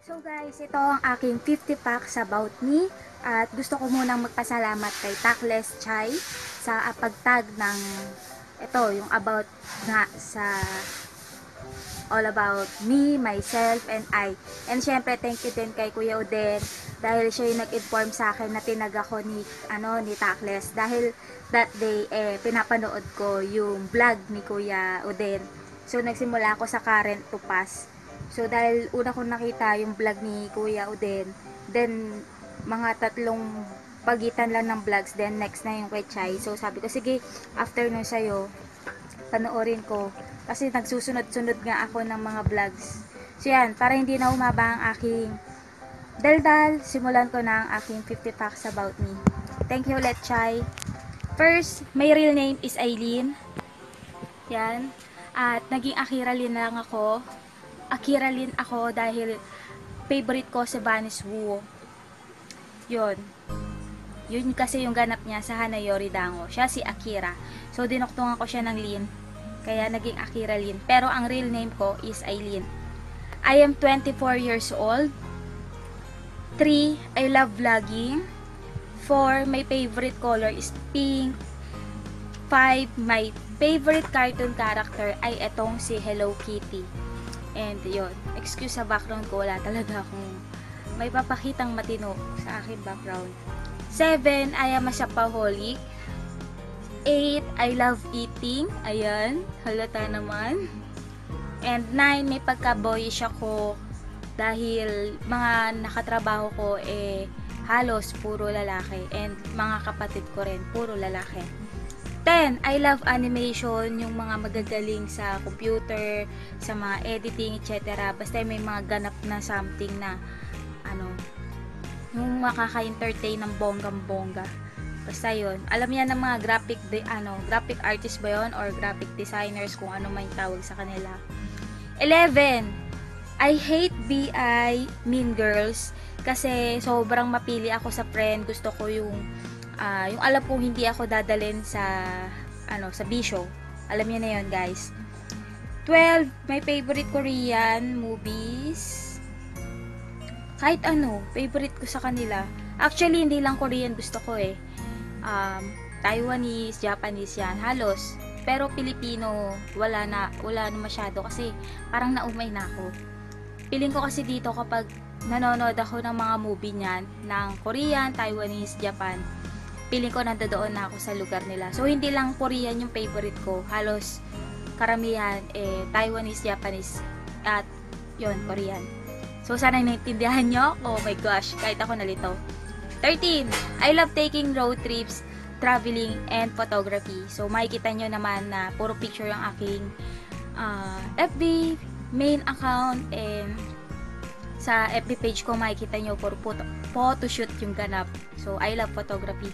So guys, ito ang aking 50 packs about me at gusto ko munang magpasalamat kay Takles Chai sa pagtag ng ito, yung about nga sa all about me, myself, and I. And syempre, thank you din kay Kuya Oden dahil siya yung nag-inform sa akin na tinag ako ni Takles dahil that day pinapanood ko yung vlog ni Kuya Oden. So nagsimula ako sa current to pass. So dahil una kong nakita yung vlog ni Kuya Oden, then mga tatlong pagitan lang ng vlogs, then next na yung kay Chai. So sabi ko, sige, after nun sa'yo, panoorin ko. Kasi nagsusunod-sunod nga ako ng mga vlogs. So yan, para hindi na umaba ang aking daldal, simulan ko na ang aking 50 facts about me. Thank you ulit, Chai. First, my real name is Aileen. Yan. At naging Akira Lin lang ako. Akira Lin ako dahil favorite ko si Vanish Wu. Yun. Yun kasi yung ganap niya sa Hanayori Dango. Siya si Akira. So, dinoktongan ko siya ng Lin. Kaya naging Akira Lin. Pero ang real name ko is Aileen. I am 24 years old. 3. I love vlogging. 4. My favorite color is pink. 5. My favorite cartoon character ay etong si Hello Kitty. And yun, excuse sa background ko, wala talaga akong may papakitang matino sa aking background. 7. I am a shopaholic. 8. I love eating. Ayan, halata naman. And 9. May pagka-boyish ako dahil mga nakatrabaho ko halos puro lalaki. And mga kapatid ko rin, puro lalaki. 10. I love animation, yung mga magagaling sa computer, sa mga editing, etc. Basta may mga ganap na something na yung makaka-entertain ng bonggang-bongga. Basta yun. Alam yan ng mga graphic artist ba yun? Or graphic designers, kung ano man tawag sa kanila. 11. I hate BI, Mean Girls. Kasi sobrang mapili ako sa friend. Gusto ko yung alam kong hindi ako dadalhin sa bisyo. Alam niyo na yun, guys. 12. My favorite Korean movies. Kahit favorite ko sa kanila. Actually, hindi lang Korean gusto ko Taiwanese, Japanese yan, halos. Pero Pilipino, wala na masyado kasi parang naumay na ako. Piling ko kasi dito kapag nanonood ako ng mga movie niyan, ng Korean, Taiwanese, Japan, piling ko nandoon na ako sa lugar nila. So, hindi lang Korean yung favorite ko. Halos karamihan, Taiwanese, Japanese, at yon Korean. So, sana naintindihan nyo. Oh my gosh, kahit ako nalito. 13. I love taking road trips, traveling, and photography. So, makikita nyo naman na puro picture yung aking FB main account, and sa FB page ko makikita nyo puro photoshoot yung ganap. So, I love photography.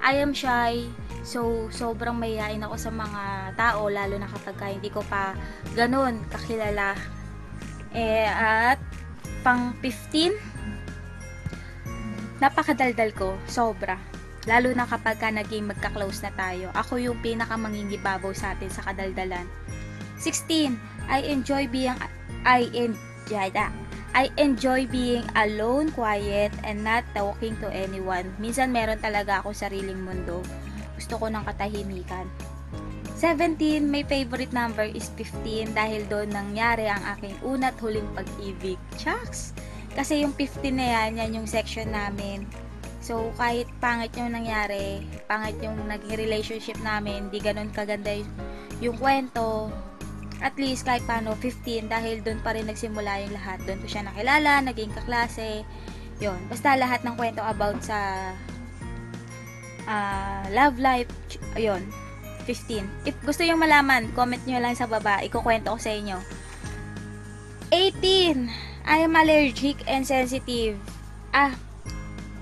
I am shy. So, sobrang mahihain ako sa mga tao, lalo na kapag hindi ko pa ganun kakilala. At pang 15, napakadaldal ko, sobra. Lalo na kapag naging magka-close na tayo. Ako yung pinakamangingibabaw sa atin sa kadaldalan. 16, I enjoy being alone, quiet, and not talking to anyone. Minsan meron talaga ako sariling mundo. Gusto ko ng katahimikan. 17, my favorite number is 15 dahil doon nangyari ang aking una't huling pag-ibig. Shucks! Kasi yung 15 na yan yung section namin. So, kahit pangit yung nangyari, pangit yung naging relationship namin, di ganun kaganda yung kwento, at least kahit paano 15 dahil doon pa rin nagsimula yung lahat. Doon ko siya nakilala, naging kaklase, yun. Basta lahat ng kwento about sa love life, yun. 15. If gusto yung malaman, comment nyo lang sa baba. Ikukwento ko sa inyo. 18. I am allergic and sensitive.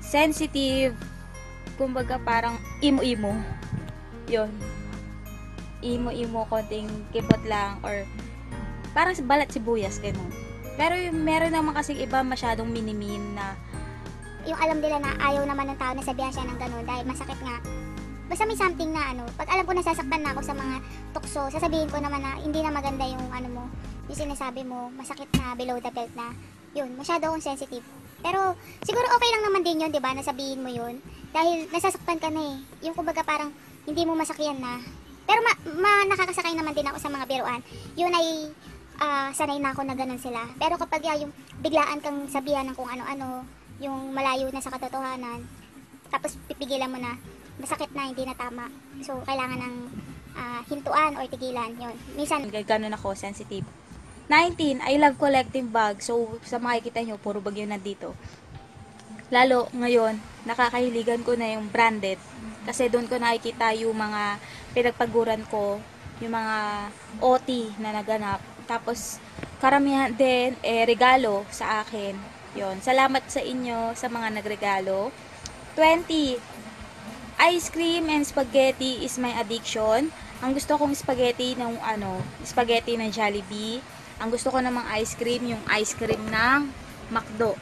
Sensitive. Kumbaga parang imo-imo. Yun. Imo-imo, konting kipot lang. Or parang balat sibuyas, ganun. Pero meron naman kasing iba masyadong minimin na yung alam nila na ayaw naman ng tao na sabihan siya ng ganun dahil masakit nga. Basta may something na pag alam ko nasasaktan na ako sa mga tukso, sasabihin ko naman na hindi na maganda yung yung sinasabi mo, masakit na below the belt na. Yun, masyado akong sensitive. Pero, siguro okay lang naman din yun, di ba? Nasabihin mo yun. Dahil nasasaktan ka na eh. Yung kumbaga parang hindi mo masakyan na. Pero nakakasakay naman din ako sa mga biruan. Yun ay sanay na ako na ganun sila. Pero kapag yung biglaan kang sabihan ng kung ano-ano, yung malayo na sa katotohanan, tapos pipigilan mo na, masakit na, hindi na tama. So, kailangan ng hintuan or tigilan. Yun. Minsan, Ganun ako, sensitive. 19, I love collecting bags. So, sa makikita nyo, puro bag yun nandito. Lalo ngayon, nakakahiligan ko na yung branded. Kasi doon ko nakikita yung mga pinagpaguran ko, yung mga OT na naganap. Tapos, karamihan din, regalo sa akin. Yon. Salamat sa inyo sa mga nagregalo. 20, ice cream and spaghetti is my addiction. Ang gusto kong spaghetti ng spaghetti ng Jollibee. Ang gusto ko namang ice cream, yung ice cream ng McDo.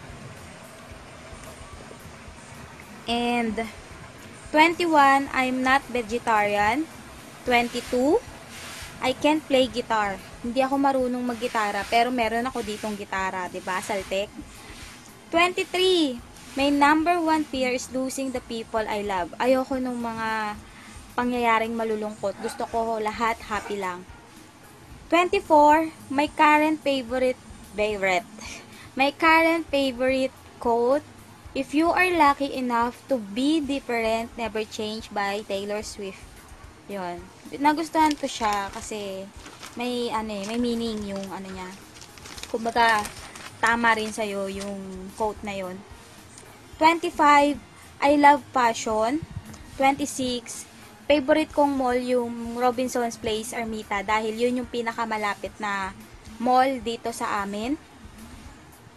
And 21, I'm not vegetarian. 22, I can't play guitar. Hindi ako marunong maggitara, pero meron ako ditong gitara, 'di ba? Saltek. 23, my number one fear is losing the people I love. Ayoko nung mga pangyayaring malulungkot. Gusto ko lahat happy lang. 24, my current favorite quote, if you are lucky enough to be different, never change, by Taylor Swift. Yun. Nagustuhan ko siya kasi may may meaning yung niya. Kumbaga, tama rin sa'yo yung quote na yun. 25, I love fashion. 26, favorite kong mall yung Robinson's Place, Ermita, dahil yun yung pinakamalapit na mall dito sa amin.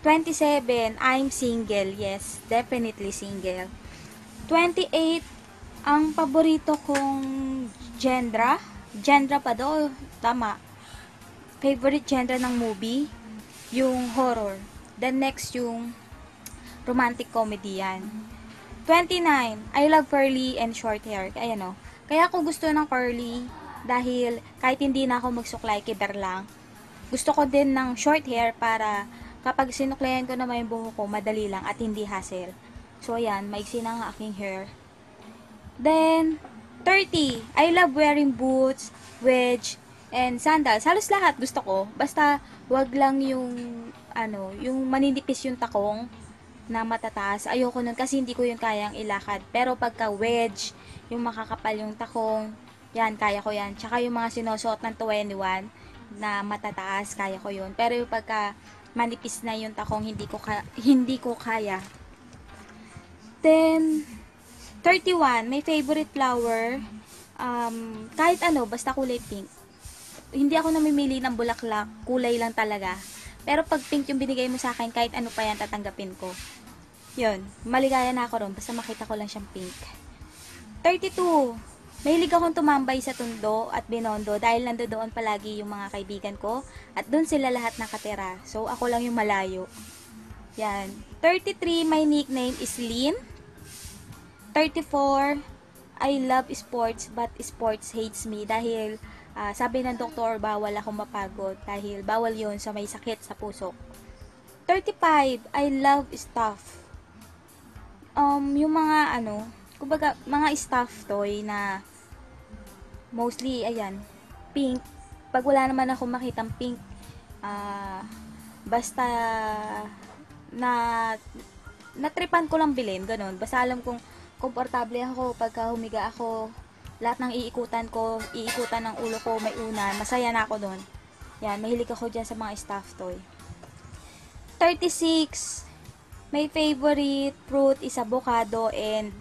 27, I'm single. Yes, definitely single. 28, ang paborito kong genre pa do, tama. Favorite genre ng movie, yung horror. Then next yung romantic comedy yan. 29, I love curly and short hair. Ayan o. Kaya ako gusto ng curly dahil kahit hindi na ako magsuklay, kiber lang. Gusto ko din ng short hair para kapag sinuklayan ko naman yung buhok ko, madali lang at hindi hassle. So ayan, maiksi na ang aking hair. Then, 30, I love wearing boots, wedge, and sandals. Halos lahat gusto ko. Basta wag lang yung yung maninipis yung takong na matataas. Ayoko nun kasi hindi ko yun kayang ilakad. Pero pagka wedge, yung makakapal yung takong, yan, kaya ko yan. Tsaka yung mga sinusuot ng 21 na matataas, kaya ko yun. Pero yung pagka manipis na yung takong, hindi ko kaya. Then, 31, my favorite flower, kahit basta kulay pink. Hindi ako namimili ng bulaklak, kulay lang talaga. Pero pag pink yung binigay mo sa akin, kahit ano pa yan, tatanggapin ko. Yun, maligaya na ako ron, basta makita ko lang siyang pink. 32, mahilig akong tumambay sa Tondo at Binondo dahil nandoon palagi yung mga kaibigan ko at doon sila lahat nakatira. So, ako lang yung malayo. Yan. 33, my nickname is Lynn. 34, I love sports but sports hates me dahil sabi ng doktor, bawal akong mapagod dahil bawal yun sa may sakit sa puso. 35, I love stuff. Yung mga kumbaga, mga stuff toy na mostly, ayan, pink. Pag wala naman ako makitang pink, basta natripan ko lang bilhin, ganun. Basta alam kong komportable ako pagka humiga ako, lahat ng iikutan ng ulo ko, may unan, masaya na ako doon. Yan, mahilig ako dyan sa mga stuff toy. 36, my favorite fruit is avocado and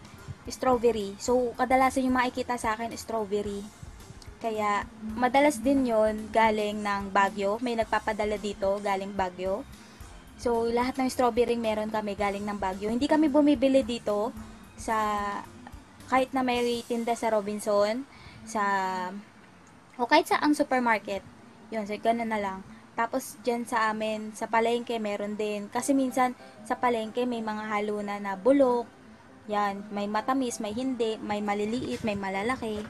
strawberry. So, kadalasan yung makikita sa akin, strawberry. Kaya, madalas din yon galing ng Baguio. May nagpapadala dito, galing Baguio. So, lahat ng strawberry meron kami galing ng Baguio. Hindi kami bumibili dito kahit na may tinda sa Robinson, o kahit sa ang supermarket. Yun, so, ganun na lang. Tapos, dyan sa amin, sa palengke, meron din. Kasi minsan, sa palengke, may mga halunan na bulok. Yan, may matamis, may hindi, may maliliit, may malalaki.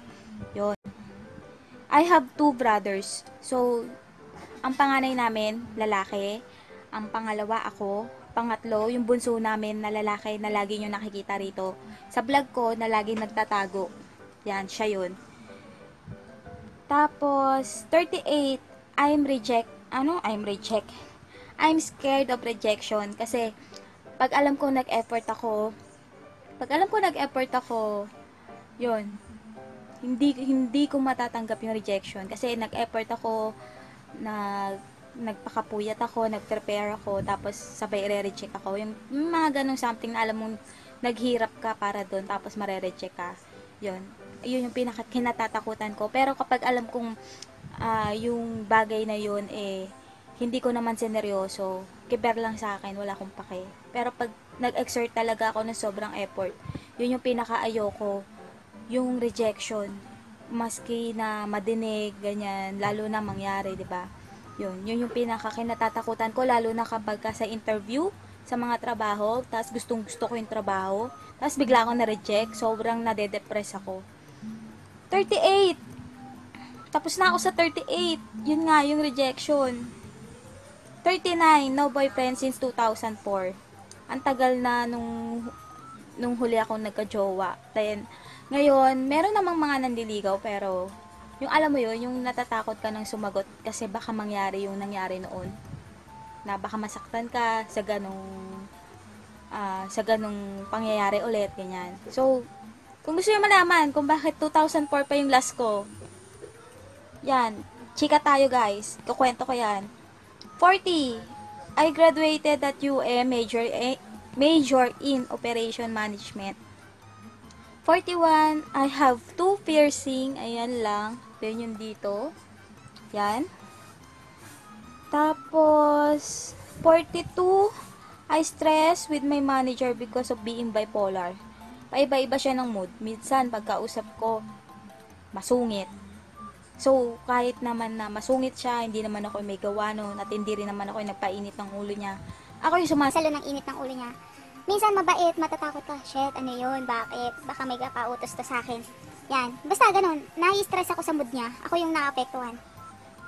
Yun. I have 2 brothers. So, ang panganay namin, lalaki. Ang pangalawa ako. Pangatlo, yung bunso namin na lalaki na lagi nyo nakikita rito. Sa vlog ko na lagi nagtatago. Yan, siya yun. Tapos, 38, I'm scared of rejection kasi pag alam ko nag-effort ako, yun, hindi ko matatanggap yung rejection kasi nag-effort ako, nagpakapuyat ako, nag-prepare ako, tapos sabay i-reject ako. Yung mga ganong something na alam mong naghirap ka para doon, tapos mare-reject ka. Yun yung kinatatakutan ko. Pero kapag alam kong yung bagay na yun, hindi ko naman sineryoso, kiber lang sa akin, wala akong pake. Pero pag nag-exert talaga ako ng sobrang effort, yun yung pinaka-ayoko, yung rejection. Maski na madinig, ganyan, lalo na mangyari, di ba? Yun yung pinaka-kinatatakutan ko, lalo na kapag sa interview, sa mga trabaho, tapos gustong gusto ko yung trabaho, tapos bigla ako na-reject, sobrang nade-depress ako. 38! Tapos na ako sa 38. Yun nga, yung rejection. 39, no boyfriend since 2004. Ang tagal na nung huli akong nagka-jowa. Then, ngayon, meron namang mga nandiligaw, pero yung alam mo yun, yung natatakot ka ng sumagot kasi baka mangyari yung nangyari noon. Na baka masaktan ka sa ganong pangyayari ulit, ganyan. So, kung gusto nyo malaman kung bakit 2004 pa yung last ko, yan, chika tayo guys, kukwento ko yan. 40, I graduated at UM major in operation management. 41, I have 2 piercing, ayan lang, yun yung dito, yan. Tapos, 42, I stress with my manager because of being bipolar. Paiba-iba siya ng mood. Minsan, pagkausap ko, masungit. So, kahit naman na masungit siya, hindi naman ako may gawa nun, at hindi rin naman ako yung nagpainit ng ulo niya. Ako yung Salo ng init ng ulo niya. Minsan mabait, matatakot ka. Shit, ano yun? Bakit? Baka may kapautos to sa akin. Yan. Basta ganun. Nai-stress ako sa mood niya. Ako yung naapektuhan.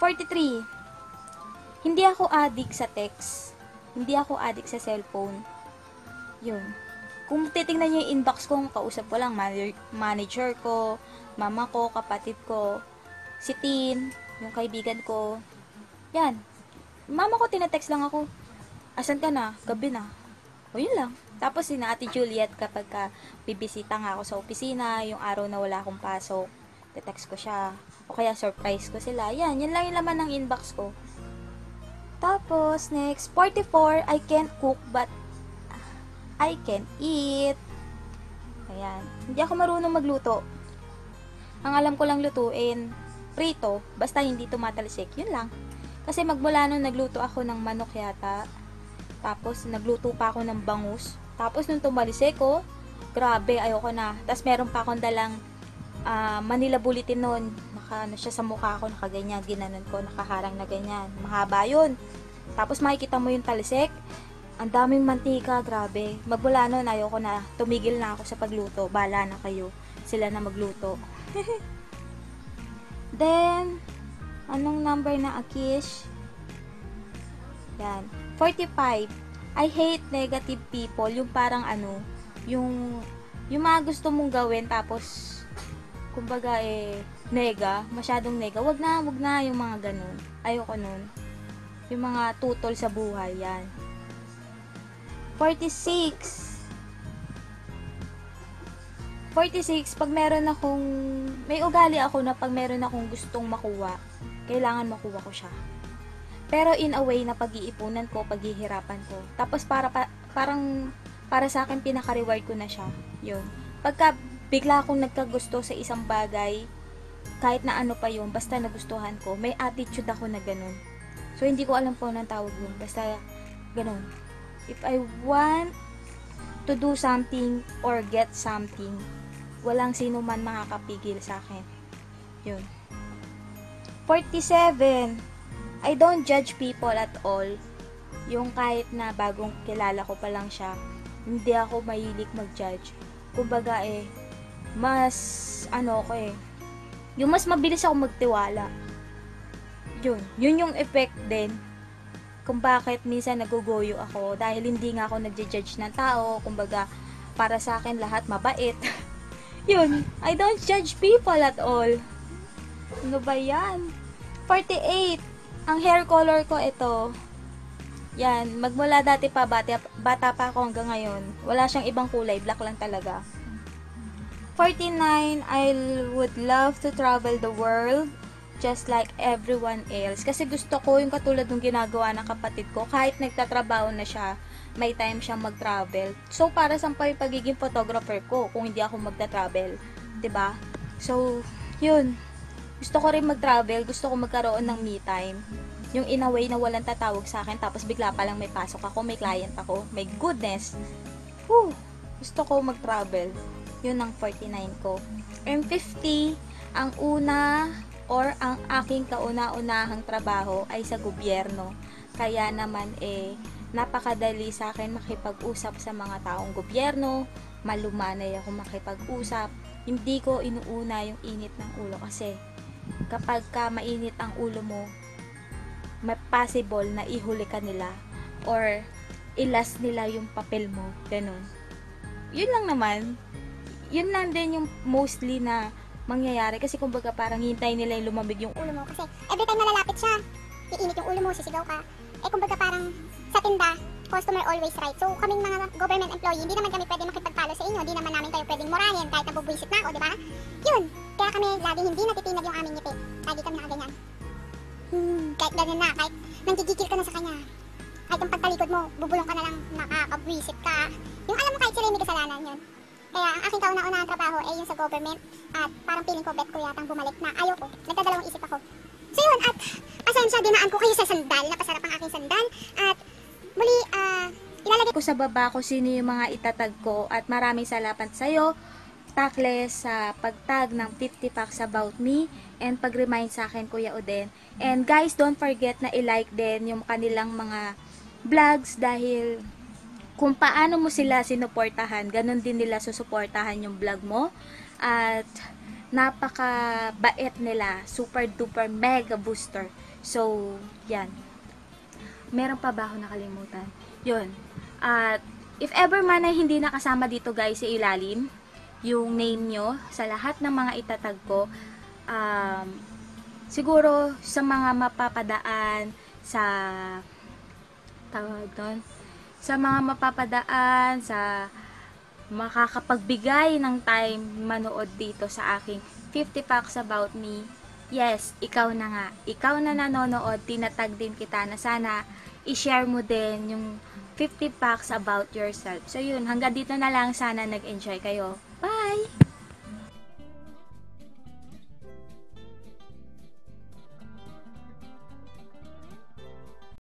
43. Hindi ako addict sa text. Hindi ako addict sa cellphone. Yun. Kung titingnan niyo yung inbox ko, kausap ko lang manager ko, mama ko, kapatid ko, si Tin, yung kaibigan ko. Yan. Mama ko, tinatext lang ako. Asan ka na? Gabi na. O yun lang. Tapos si Ate Juliet, kapag bibisita nga ako sa opisina, yung araw na wala akong pasok, text ko siya. O kaya surprise ko sila. Yan lang yung laman ng inbox ko. Tapos, next, 44, I can't cook but I can eat. Ayan. Hindi ako marunong magluto. Ang alam ko lang lutuin, prito, basta hindi tumatalsik. Yun lang. Kasi magmula nung nagluto ako ng manok yata, tapos nagluto pa ako ng bangus, tapos nung tumalisik ko, grabe, ayoko na. Tapos meron pa akong dalang Manila Bulletin nun. Naka siya sa mukha ko, nakaganyan, ginanon ko, nakaharang na ganyan. Mahaba yun. Tapos makikita mo yung talisik, ang daming mantika, grabe. Magmula nun, ayoko na. Tumigil na ako sa pagluto. Bala na kayo. Sila na magluto. Then, anong number na, Akish? Yan. 45. I hate negative people. Yung parang yung mga gusto mong gawin, tapos, kumbaga masyadong nega. Wag na yung mga ganun. Ayoko nun. Yung mga tutol sa buhay, yan. 46. 46, pag may ugali ako na pag meron akong gustong makuha, kailangan makuha ko siya. Pero in a way na pag-iipunan ko, paghihirapan ko. Tapos parang para sa akin, pinaka-reward ko na siya. Yun. Pagka bigla akong nagkagusto sa isang bagay, kahit na ano pa yun, basta nagustuhan ko, may attitude ako na ganun. So, hindi ko alam po anong tawag yun. Basta, ganun. If I want to do something or get something, walang sino man makakapigil sa akin. Yun. 47. I don't judge people at all. Yung kahit na bagong kilala ko pa lang siya, hindi ako mahilig mag-judge. Kumbaga mas yung mas mabilis ako magtiwala. Yun yung effect din kung bakit minsan nagugoyo ako dahil hindi nga ako nagja-judge ng tao, kumbaga para sa akin lahat mabait. Yun, I don't judge people at all. Ano ba yan? 48. Ang hair color ko ito. Yan, magmula dati pa, bata pa ako hanggang ngayon. Wala siyang ibang kulay, black lang talaga. 49, I would love to travel the world just like everyone else. Kasi gusto ko yung katulad ng ginagawa ng kapatid ko. Kahit nagtatrabaho na siya, may time siyang mag-travel. So, para saan pa yung pagiging photographer ko kung hindi ako magta-travel? 'Di ba? So, yun. Gusto ko rin mag-travel. Gusto ko magkaroon ng me time. Yung in a way na walang tatawag sa akin, tapos bigla pa lang may pasok ako, may client ako. My goodness! Whew! Gusto ko mag-travel. Yun ang 49 ko. And 50, ang una or ang aking kauna-unahang trabaho ay sa gobyerno. Kaya naman napakadali sa akin makipag-usap sa mga taong gobyerno. Malumanay ako makipag-usap. Hindi ko inuuna yung init ng ulo kasi kapag ka mainit ang ulo mo, may possible na ihuli ka nila or ilas nila yung papel mo. Ganun. Yun lang naman. Yun lang din yung mostly na mangyayari kasi kumbaga parang hintay nila yung lumamig yung Ulo mo. Kasi every time na lalapit siya, iinit yung ulo mo, sisigaw ka. Kumbaga parang sa tinda, customer always right. So, kaming mga government employee, hindi naman kami pwede makipagpalo sa inyo. Hindi naman namin kayo pwedeng murahin kahit nabubwisit na ako, di ba? Yun. Kaya kami lagi hindi natitinag yung aming ngiti. Lagi kami nakaganyan. Kahit ganyan na, kahit nanggigigil ka na sa kanya. Kahit ang pagtalikod mo, bubulong ka na lang, nakakabwisit ka. Yung alam mo kahit sila may kasalanan yun. Kaya ang aking kauna-unahang trabaho ay yung sa government at parang feeling ko bet ko yatang bumalik na ayaw ko. Nagdadalawang isip ako. So yun, at pasensya dinaan ko kayo sa sandal. Napasarap ang aking sandal. At muli, ilalagay ko sa baba ko sino yung mga itatag ko at maraming salamat sa'yo Takles sa pagtag ng 50 facts about me and pag-remind sa akin Kuya Oden. And guys, don't forget na i-like din yung kanilang mga vlogs dahil kung paano mo sila sinuportahan, ganun din nila susuportahan yung vlog mo. At napaka-bait nila, super duper mega booster. So, yan. Meron pa ba ako nakalimutan? Yun. At if ever man ay hindi nakasama dito guys sa ilalim, yung name nyo sa lahat ng mga itatag ko, siguro sa mga mapapadaan sa tawag doon, sa mga mapapadaan sa makakapagbigay ng time manood dito sa aking 50 facts about me. Yes, ikaw na nga. Ikaw na nanonood, tinatag din kita na sana i-share mo din yung 50 facts about yourself. So yun, hanggang dito na lang. Sana nag-enjoy kayo. Bye!